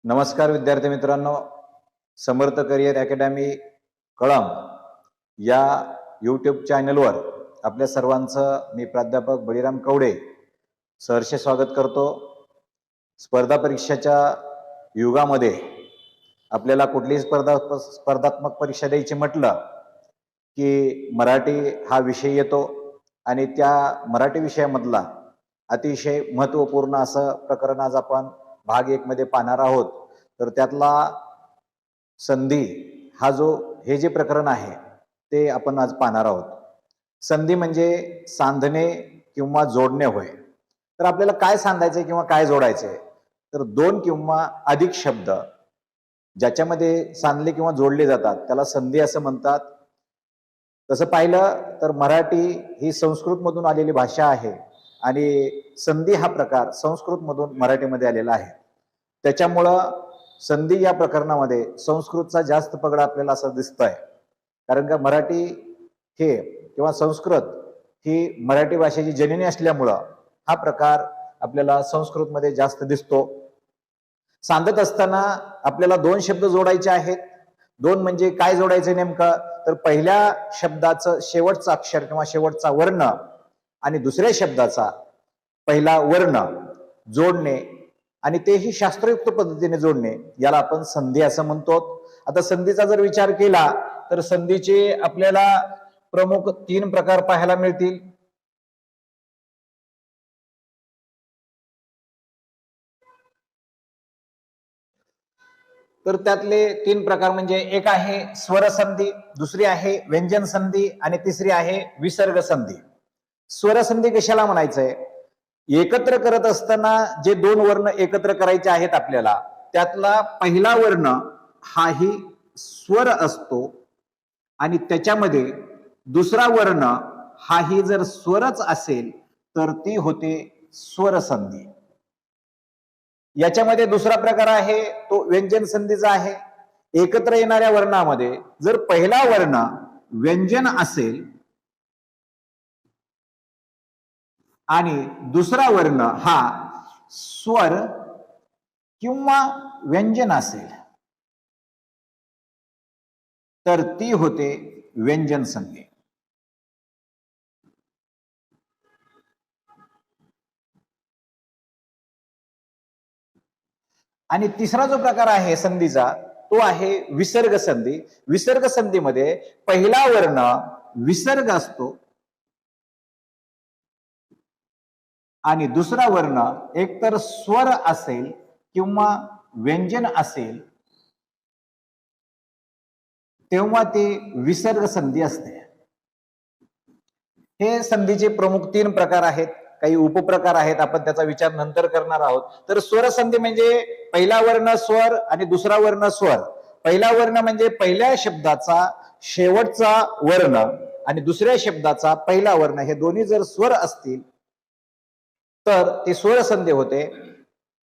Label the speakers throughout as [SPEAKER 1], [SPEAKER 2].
[SPEAKER 1] नमस्कार विद्यार्थी मित्रांनो, समर्थ करिअर अकॅडमी कळंब या यूट्यूब चॅनलवर आपल्या सर्वांचं मी प्राध्यापक बळीराम कवडे सहर्ष स्वागत करतो. स्पर्धा परीक्षेच्या युगामध्ये आपल्याला कुठलीही स्पर्धात्मक परीक्षा द्यायची म्हटलं की मराठी हा विषय येतो आणि त्या मराठी विषयामधला अतिशय महत्त्वपूर्ण असं प्रकरण आज आपण भाग 1 मध्ये पाहणार आहोत. तर त्यातला संधी हा हे जे प्रकरण आहे ते आपण आज पाहणार आहोत. संधी म्हणजे सांधणे किंवा जोडणे होय. तर आपल्याला काय सांधायचे किंवा काय जोडायचे, तर दोन किंवा अधिक शब्द ज्याच्यामध्ये सांधले किंवा जोडले जातात त्याला संधी असं म्हणतात. तसं पाहिलं तर मराठी ही संस्कृत मधून आलेली भाषा आहे आणि संधी हा प्रकार संस्कृत मधून मराठीमध्ये आलेला आहे. त्याच्यामुळं संधी या प्रकरणामध्ये संस्कृतचा जास्त पगड आपल्याला असं दिसतंय. कारण का मराठी हे किंवा संस्कृत ही मराठी भाषेची जननी असल्यामुळं हा प्रकार आपल्याला संस्कृतमध्ये जास्त दिसतो. सांधत असताना आपल्याला दोन शब्द जोडायचे आहेत. दोन म्हणजे काय जोडायचे नेमकं, तर पहिल्या शब्दाचं शेवटचा अक्षर किंवा शेवटचा वर्ण आणि दुसऱ्या शब्दाचा पहिला वर्ण जोडणे आणि तेही शास्त्रयुक्त पद्धतीने जोडणे, याला आपण संधी असं म्हणतो. आता संधीचा जर विचार केला तर संधीचे आपल्याला प्रमुख 3 प्रकार पाहायला मिळतील. तर त्यातले 3 प्रकार म्हणजे एक आहे स्वर संधी, दुसरी आहे व्यंजन संधी आणि तिसरी आहे विसर्ग संधी. स्वर संधी कशाला म्हणायचंय, एकत्र करत असताना जे दोन वर्ण एकत्र करायचे आहेत आपल्याला, त्यातला पहिला वर्ण हाही स्वर असतो आणि त्याच्यामध्ये दुसरा वर्ण हाही जर स्वरच असेल तर ती होते स्वर संधी. याच्यामध्ये दुसरा प्रकार आहे तो व्यंजन संधीचा आहे. एकत्र येणाऱ्या वर्णामध्ये जर पहिला वर्ण व्यंजन असेल आणि दुसरा वर्ण हा स्वर किंवा व्यंजन असेल तर ती होते व्यंजन संधी. आणि तिसरा जो प्रकार आहे संधीचा तो आहे विसर्ग संधी. विसर्ग संधीमध्ये पहिला वर्ण विसर्ग असतो आणि दुसरा वर्ण एकतर स्वर असेल किंवा व्यंजन असेल तेव्हा ते विसर्ग संधी असते. हे संधीचे प्रमुख 3 प्रकार आहेत. काही उपप्रकार आहेत, आपण त्याचा विचार नंतर करणार आहोत. तर स्वर संधी म्हणजे पहिला वर्ण स्वर आणि दुसरा वर्ण स्वर. पहिला वर्ण म्हणजे पहिल्या शब्दाचा शेवटचा वर्ण आणि दुसऱ्या शब्दाचा पहिला वर्ण, हे दोन्ही जर स्वर असतील तर ती स्वर संधी होते.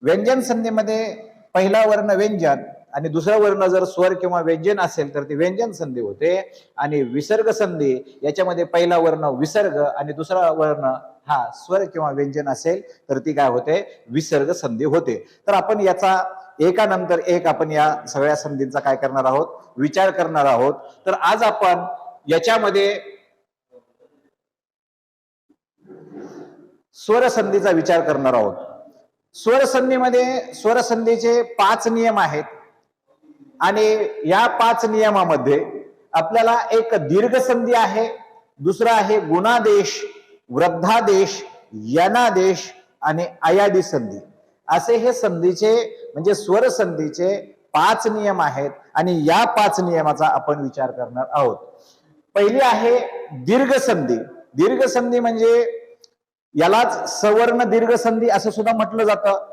[SPEAKER 1] व्यंजन संधीमध्ये पहिला वर्ण व्यंजन आणि दुसरा वर्ण जर स्वर किंवा व्यंजन असेल तर ती व्यंजन संधी होते. आणि विसर्ग संधी याच्यामध्ये पहिला वर्ण विसर्ग आणि दुसरा वर्ण हा स्वर किंवा व्यंजन असेल तर ती काय होते, विसर्ग संधी होते. तर आपण याचा एकानंतर एक आपण या सगळ्या संधींचा काय करणार आहोत, विचार करणार आहोत. तर आज आपण याच्यामध्ये स्वर संधीचा विचार करणार आहोत. स्वर संधीमध्ये स्वर संधीचे 5 नियम आहेत आणि या 5 नियमामध्ये आपल्याला एक दीर्घ संधी आहे, दुसरा आहे गुणादेश, वृद्धादेश, यनादेश आणि अयादी संधी. असे हे संधीचे म्हणजे स्वर संधीचे 5 नियम आहेत आणि या 5 नियमाचा आपण विचार करणार आहोत. पहिली आहे दीर्घ संधी. दीर्घ संधी म्हणजे यालाच सवर्ण दीर्घ संधी असं सुद्धा म्हटलं जातं.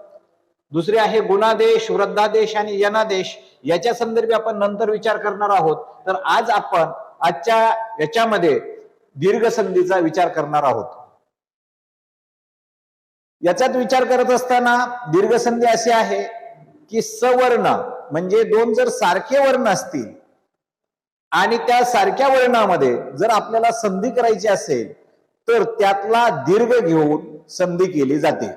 [SPEAKER 1] दुसरे आहे गुणादेश, वृद्धादेश आणि यनादेश. याच्या संदर्भी आपण नंतर विचार करणार आहोत. तर आज आपण आजच्या याच्यामध्ये दीर्घ संधीचा विचार करणार आहोत. याच्यात विचार करत असताना दीर्घ संधी असे आहे की सवर्ण म्हणजे दोन जर सारखे वर्ण असतील आणि त्या सारख्या वर्णामध्ये जर आपल्याला संधी करायची असेल तर त्यातला दीर्घ घेऊन संधी केली जाते.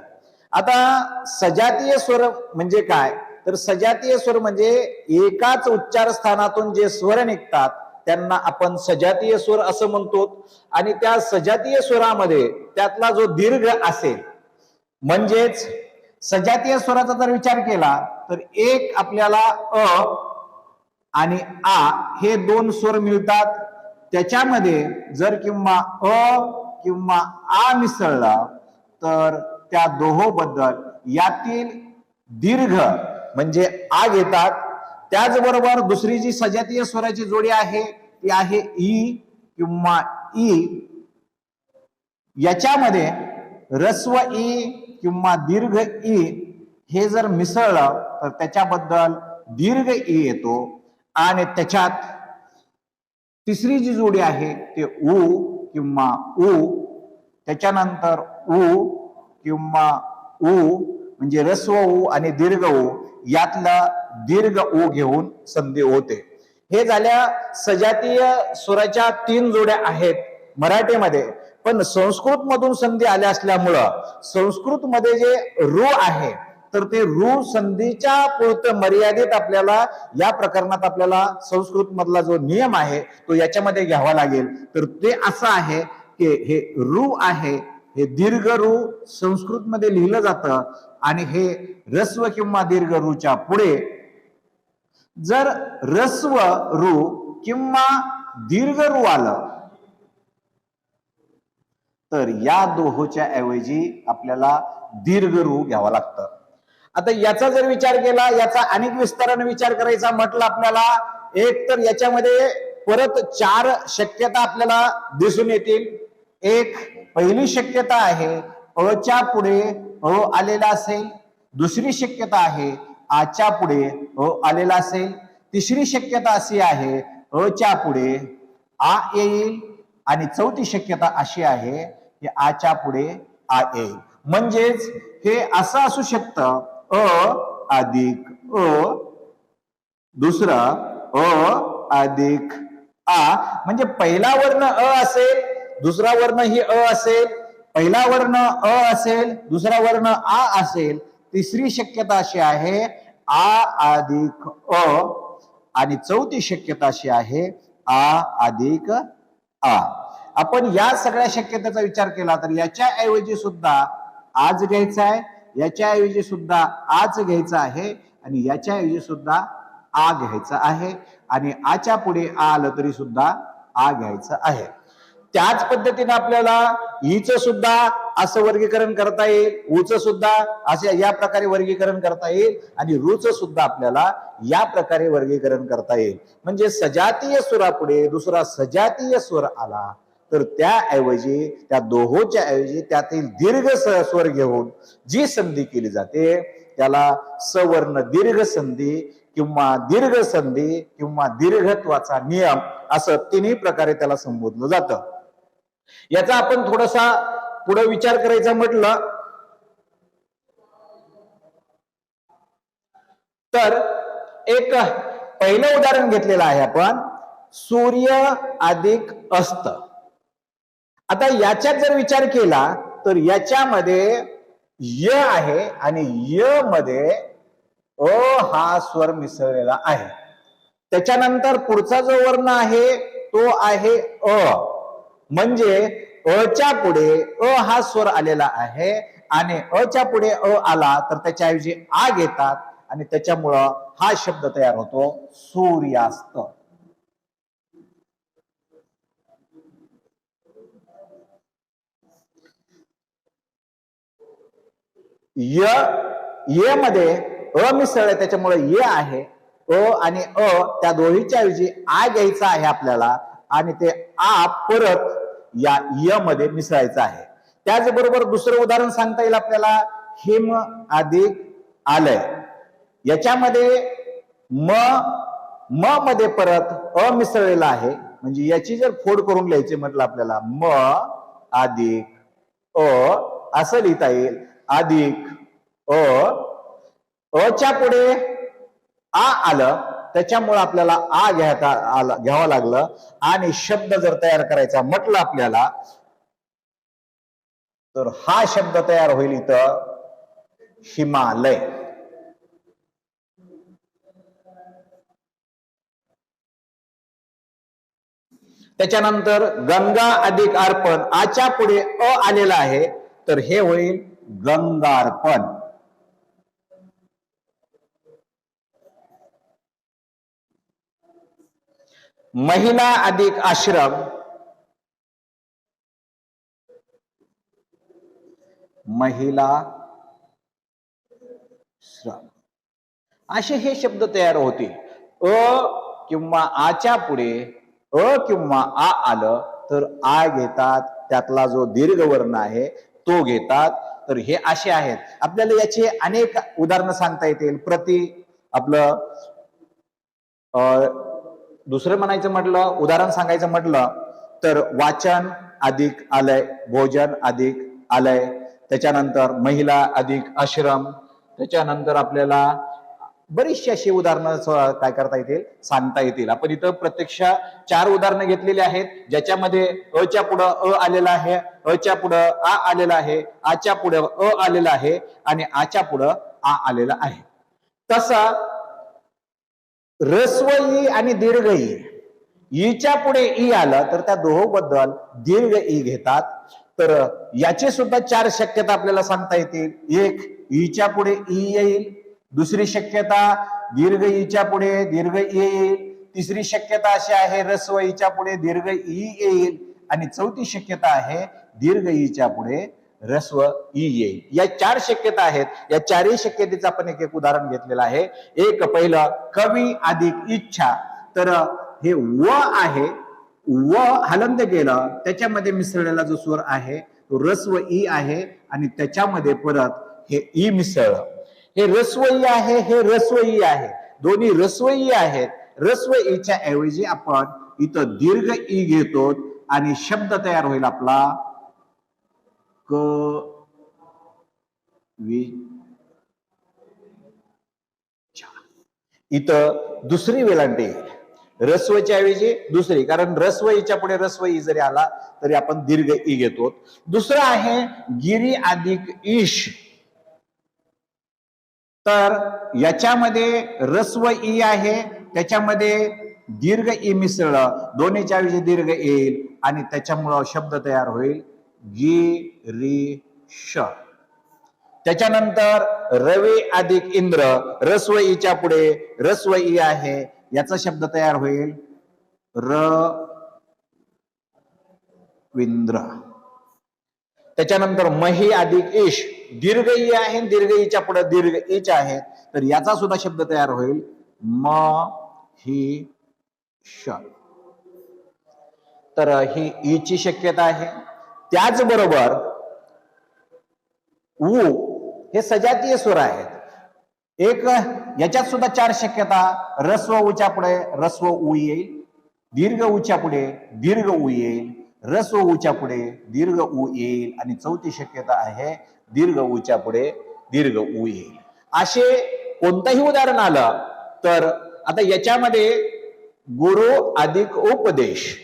[SPEAKER 1] आता सजातीय स्वर म्हणजे काय, तर सजातीय स्वर म्हणजे एकाच उच्चार स्थानातून जे स्वर निघतात त्यांना आपण सजातीय स्वर असं म्हणतो. आणि त्या सजातीय स्वरामध्ये त्यातला जो दीर्घ असेल, म्हणजेच सजातीय स्वराचा जर विचार केला तर एक आपल्याला अ आणि आ हे दोन स्वर मिळतात. त्याच्यामध्ये जर किंवा अ किंवा आ मिसळला तर त्या दोहोबद्दल यातील दीर्घ म्हणजे आ घेतात. त्याचबरोबर दुसरी जी सजातीय स्वराची जोडी आहे ती आहे ई किंवा ई. याच्यामध्ये ऱ्हस्व ई किंवा दीर्घ ई हे जर मिसळलं तर त्याच्याबद्दल दीर्घ ई येतो. आणि त्याच्यात तिसरी जी जोडी आहे ते उ किंवा उ, त्याच्यानंतर उ किंवा उ म्हणजे ऱ्हस्व उ आणि दीर्घ उ यातला दीर्घ उ घेऊन संधी होते. हे झाल्या सजातीय स्वराच्या 3 जोड्या आहेत मराठीमध्ये. पण संस्कृत मधून संधी आल्या असल्यामुळं संस्कृत मध्ये जे रू आहे तर ते रू संधीच्या पुरतं मर्यादित आपल्याला या प्रकरणात आपल्याला संस्कृत मधला जो नियम आहे तो याच्यामध्ये घ्यावा लागेल. तर ते असं आहे की हे रू आहे हे दीर्घ रू संस्कृत मध्ये लिहिलं जातं आणि हे ऱ्हस्व किंवा दीर्घ रूच्या पुढे जर ऱ्हस्व रू किंवा दीर्घ रू आलं तर या दोहोच्या ऐवजी आपल्याला दीर्घ रू घ्यावा लागतं. आता याचा जर विचार केला, याचा अनेक विस्ताराने विचार करायचा म्हटलं आपल्याला, एक तर याच्यामध्ये परत 4 शक्यता आपल्याला दिसून येतील. एक पहिली शक्यता आहे अच्या पुढे अ आलेला असेल. दुसरी शक्यता आहे आच्या पुढे अ आलेला असेल. तिसरी शक्यता अशी आहे अच्या पुढे आ येईल. आणि चौथी शक्यता अशी आहे की आच्या पुढे आ येईल. म्हणजेच हे असं असू शकतं अ अधिक अ, दुसरा अ अधिक आ. म्हणजे पहिला वर्ण अ असेल, दुसरा वर्ण ही अ असेल, पहिला वर्ण अ असेल, दुसरा वर्ण आ असेल. तिसरी शक्यता अशी आहे आ अधिक अ. आणि चौथी शक्यता अशी आहे आ अधिक आ. आपण या सगळ्या शक्यतेचा विचार केला तर याच्या ऐवजी सुद्धा आज घ्यायचा आहे, याच्या ऐवजी सुद्धा आज घ्यायचा आहे आणि याच्या ऐवजी सुद्धा आ घ्यायचा आहे. आणि आच्या पुढे आ आलं तरी सुद्धा आ घ्यायचं आहे. त्याच पद्धतीने आपल्याला ईचं सुद्धा असं वर्गीकरण करता येईल, ऊचं सुद्धा असे या प्रकारे वर्गीकरण करता येईल आणि रूचं सुद्धा आपल्याला या प्रकारे वर्गीकरण करता येईल. म्हणजे सजातीय स्वरापुढे दुसरा सजातीय स्वर आला तर त्याऐवजी त्या दोहोच्या ऐवजी त्यातील दीर्घ स्वर घेऊन जी संधी केली जाते त्याला सवर्ण दीर्घ संधी किंवा दीर्घ संधी किंवा दीर्घत्वाचा नियम असं 3 प्रकारे त्याला संबोधलं जातं. याचा आपण थोडासा पुढे विचार करायचा म्हटलं तर एक पहिलं उदाहरण घेतलेलं आहे आपण, सूर्य अधिक अस्त. आता याच्यात जर विचार केला तर याच्यामध्ये य आहे आणि य मध्ये अ हा स्वर मिसळलेला आहे. त्याच्यानंतर पुढचा जो वर्ण आहे तो आहे अ. म्हणजे अच्या पुढे अ हा स्वर आलेला आहे आणि अच्या पुढे अ आला तर त्याच्याऐवजी आ घेतात आणि त्याच्यामुळं हा शब्द तयार होतो सूर्यास्त. य मध्ये अ मिसळले त्याच्यामुळे य आहे. अ आणि अ त्या दोन्हीच्या ऐवजी आ घ्यायचा आहे आपल्याला आणि ते आ परत या य मध्ये मिसळायचं आहे. त्याचबरोबर दुसरं उदाहरण सांगता येईल आपल्याला, हिम अधिक आलय. याच्यामध्ये म मध्ये परत अ मिसळलेला आहे. म्हणजे याची जर फोड करून लिहायची म्हटलं आपल्याला म अधिक अ असं लिहिता येईल. अधिक अच्या पुढे आ आलं त्याच्यामुळे आपल्याला आ घ्यावं लागलं. आणि शब्द जर तयार करायचा म्हटलं आपल्याला तर हा शब्द तयार होईल इथं हिमालय. त्याच्यानंतर गंगा अधिक अर्पण, आच्या पुढे अ आलेला आहे तर हे होईल गंगार्पण. महिला अधिक आश्रम, महिला श्रम, असे हे शब्द तयार होतील. अ किंवा आच्या पुढे अ किंवा आ आलं तर आ घेतात, त्यातला जो दीर्घ वर्ण आहे तो घेतात. तर हे असे आहेत. आपल्याला याचे अनेक उदाहरणं सांगता येतील. आपलं दुसरं म्हणायचं म्हटलं, उदाहरण सांगायचं म्हटलं तर वाचन अधिक आलय, भोजन अधिक आलय, त्याच्यानंतर महिला अधिक आश्रम, त्याच्यानंतर आपल्याला बरीचशी अशी उदाहरणं काय करता येतील, सांगता येतील. आपण इथं प्रत्यक्ष 4 उदाहरणं घेतलेली आहेत, ज्याच्यामध्ये अच्या पुढं अ आलेला आहे, अच्या पुढं आ आलेला आहे, आच्या पुढं अ आलेला आहे आणि आच्या पुढं आ आलेला आहे. तसा रस्व ई आणि दीर्घ ई, ईच्या पुढे ई आलं तर त्या दोहोबद्दल दीर्घ ई घेतात. तर याचे सुद्धा 4 शक्यता आपल्याला सांगता येतील. एक, ईच्या पुढे ई येईल. दुसरी शक्यता, दीर्घ ईच्या पुढे दीर्घ ई येईल. तिसरी शक्यता अशी आहे, रस्व ईच्या पुढे दीर्घ ई येईल. आणि चौथी शक्यता आहे, दीर्घ ईच्या पुढे रस्व ई येईल. या 4 शक्यता आहेत. या 4ही शक्यतेचं आपण एक उदाहरण घेतलेलं आहे. एक पहिलं, कवी अधिक इच्छा. तर हे व आहे, व हलंत केलं त्याच्यामध्ये मिसळलेला जो स्वर आहे तो रस्व ई आहे आणि त्याच्यामध्ये परत हे ई मिसळलं. हे रस्व ई आहे, हे रस्व ई आहे, दोन्ही रस्व ई आहेत. रस्व ईच्या ऐवजी आपण इथं दीर्घ ई घेतो आणि शब्द तयार होईल आपला इथं दुसरी वेलांटी येईल. रस्वच्या ऐवजी दुसरी, कारण रस्व ईच्या पुढे रस्व ई जरी आला तरी आपण दीर्घ ई घेतो. दुसरं आहे गिरी अधिक ईश. तर याच्यामध्ये रस्व ई आहे, त्याच्यामध्ये दीर्घ ई मिसळलं, दोन्हीच्या ऐवजी दीर्घ येईल आणि त्याच्यामुळं शब्द तयार होईल गिरीश. त्याच्यानंतर रवी अधिक इंद्र, रस्व ईच्या पुढे रस्व ई आहे, याचा शब्द तयार होईल रविंद्र. त्याच्यानंतर मही अधिक ईश, दीर्घ ई आहे, दीर्घ ईच्या पुढे दीर्घ ईच आहे, तर याचा सुद्धा शब्द तयार होईल महिष. तर ही ईची शक्यता आहे. त्याचबरोबर उ हे सजातीय स्वर आहेत. एक याच्यात सुद्धा 4 शक्यता, रस्व उच्या पुढे रस्व उ येईल, दीर्घ उच्या पुढे दीर्घ उ येईल, रस्व उच्या पुढे दीर्घ उ येईल आणि चौथी शक्यता आहे दीर्घ उच्या पुढे दीर्घ उ येईल. असे कोणतंही उदाहरण आलं तर आता याच्यामध्ये गुरु अधिक उपदेश,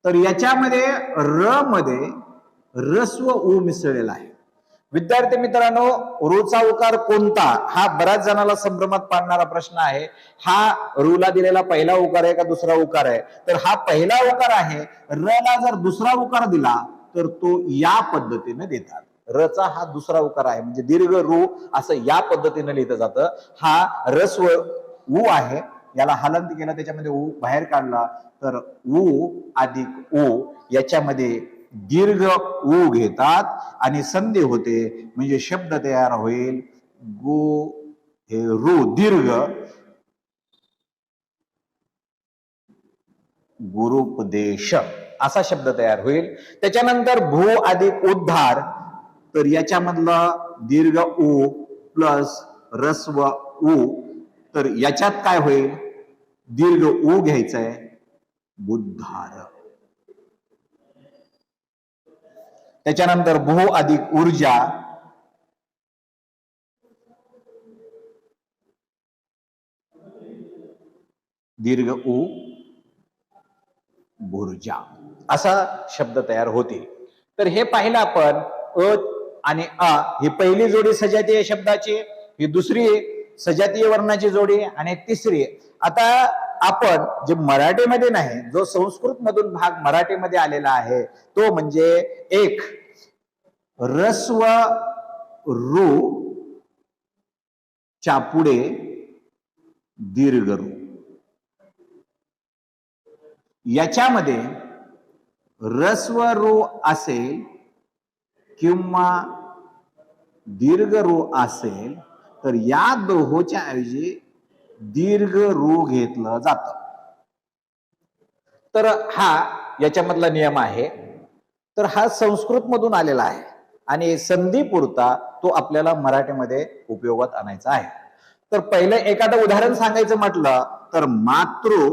[SPEAKER 1] तर याच्यामध्ये र मध्ये रस्व उ मिसळलेला आहे. विद्यार्थी मित्रांनो, रूचा उकार कोणता हा बऱ्याच जणाला संभ्रमात पाडणारा प्रश्न आहे. हा रूला दिलेला पहिला उकार आहे का दुसरा उकार आहे? तर हा पहिला उकार आहे. रला जर दुसरा उकार दिला तर तो या पद्धतीने देतात. रचा हा दुसरा उकार आहे, म्हणजे दीर्घ रू असं या पद्धतीने लिहिलं जातं. हा रस्व उ आहे, याला हलंत केलं, त्याच्यामध्ये उ बाहेर काढला तर उ अधिक उ, याच्यामध्ये दीर्घ उ घेतात आणि संधी होते, म्हणजे शब्द तयार होईल गु हे रू दीर्घ गुरुपदेश असा शब्द तयार होईल. त्याच्यानंतर भू अधिक उद्धार, तर याच्यामधलं दीर्घ उ प्लस रस्व उ, तर याच्यात काय होईल, दीर्घ उ घ्यायचंय बुद्धार. त्याच्यानंतर भू अधिक ऊर्जा, दीर्घ उ भुर्जा असा शब्द तयार होतील. तर हे पाहिलं आपण अ आणि आ, ही पहिली जोडी सजातीय शब्दाची, ही दुसरी सजातीय वर्णाची जोडी आणि तिसरी. आता आपण जे मराठीमध्ये नाही, जो संस्कृत मधून भाग मराठीमध्ये आलेला आहे तो म्हणजे एक रस्व रू चापुडे दीर्घ रू. याच्यामध्ये रस्व रू असेल किंवा दीर्घ रू असेल तर या दोहोच्या ऐवजी दीर्घ रू घेतलं जातं. तर हा याच्यामधला नियम आहे. तर हा संस्कृत मधून आलेला आहे आणि संधी पुरता तो आपल्याला मराठीमध्ये उपयोगात आणायचा आहे. तर पहिलं एखादं उदाहरण सांगायचं म्हटलं तर मातृ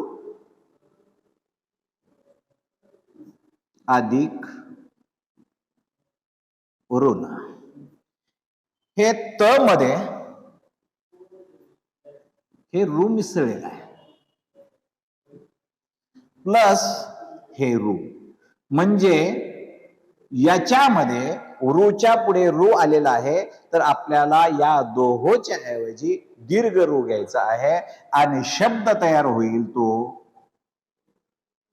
[SPEAKER 1] अधिक ऋण. हे त मध्ये हे रू मिसळलेलं आहे प्लस हे रू, म्हणजे याच्यामध्ये रूच्या पुढे रू आलेला आहे तर आपल्याला या दोहोच्या ऐवजी दीर्घ रू घ्यायचा आहे आणि शब्द तयार होईल तो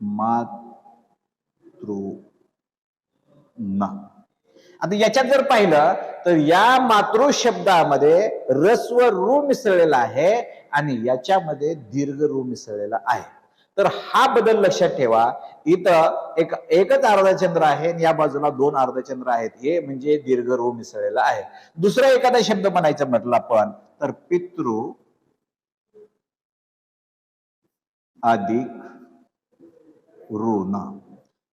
[SPEAKER 1] मातृ. आता याच्यात जर पाहिलं तर या मातृ शब्दामध्ये रस्व रू मिसळलेला आहे आणि याच्यामध्ये दीर्घ रू मिसळलेला आहे. तर हा बदल लक्षात ठेवा. इथं एकच अर्धचंद्र आहे आणि या बाजूला दोन अर्धचंद्र आहेत, हे म्हणजे दीर्घ रू मिसळलेला आहे. दुसरा एखादा शब्द म्हणायचं म्हटलं आपण तर पितृ अधिक ऋण.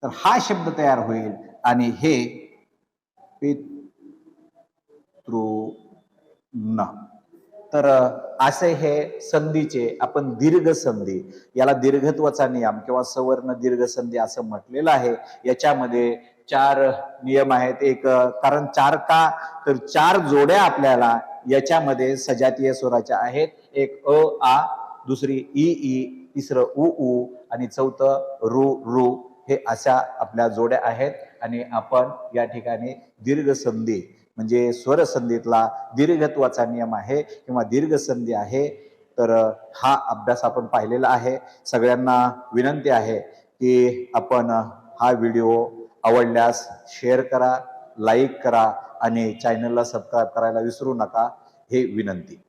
[SPEAKER 1] तर हा शब्द तयार होईल आणि हे पितृ. तर असे हे संधीचे आपण दीर्घ संधी, याला दीर्घत्वाचा नियम किंवा सवर्ण दीर्घ संधी असं म्हटलेलं आहे. याच्यामध्ये 4 नियम आहेत. एक कारण 4 का तर 4 जोड्या आपल्याला याच्यामध्ये सजातीय स्वराच्या आहेत. एक अ आ, दुसरी ई ई, तिसरं उ उ आणि चौथं रू रू. हे अशा आपल्या जोड्या आहेत आणि आपण या ठिकाणी दीर्घ संधी म्हणजे स्वर संधीतला दीर्घत्वाचा नियम आहे किंवा दीर्घ संधी आहे. तर हा अभ्यास आपण पाहिलेला आहे. सगळ्यांना विनंती आहे की आपण हा व्हिडिओ आवडल्यास शेअर करा, लाईक करा आणि चॅनलला सबस्क्राईब करायला विसरू नका. हे विनंती.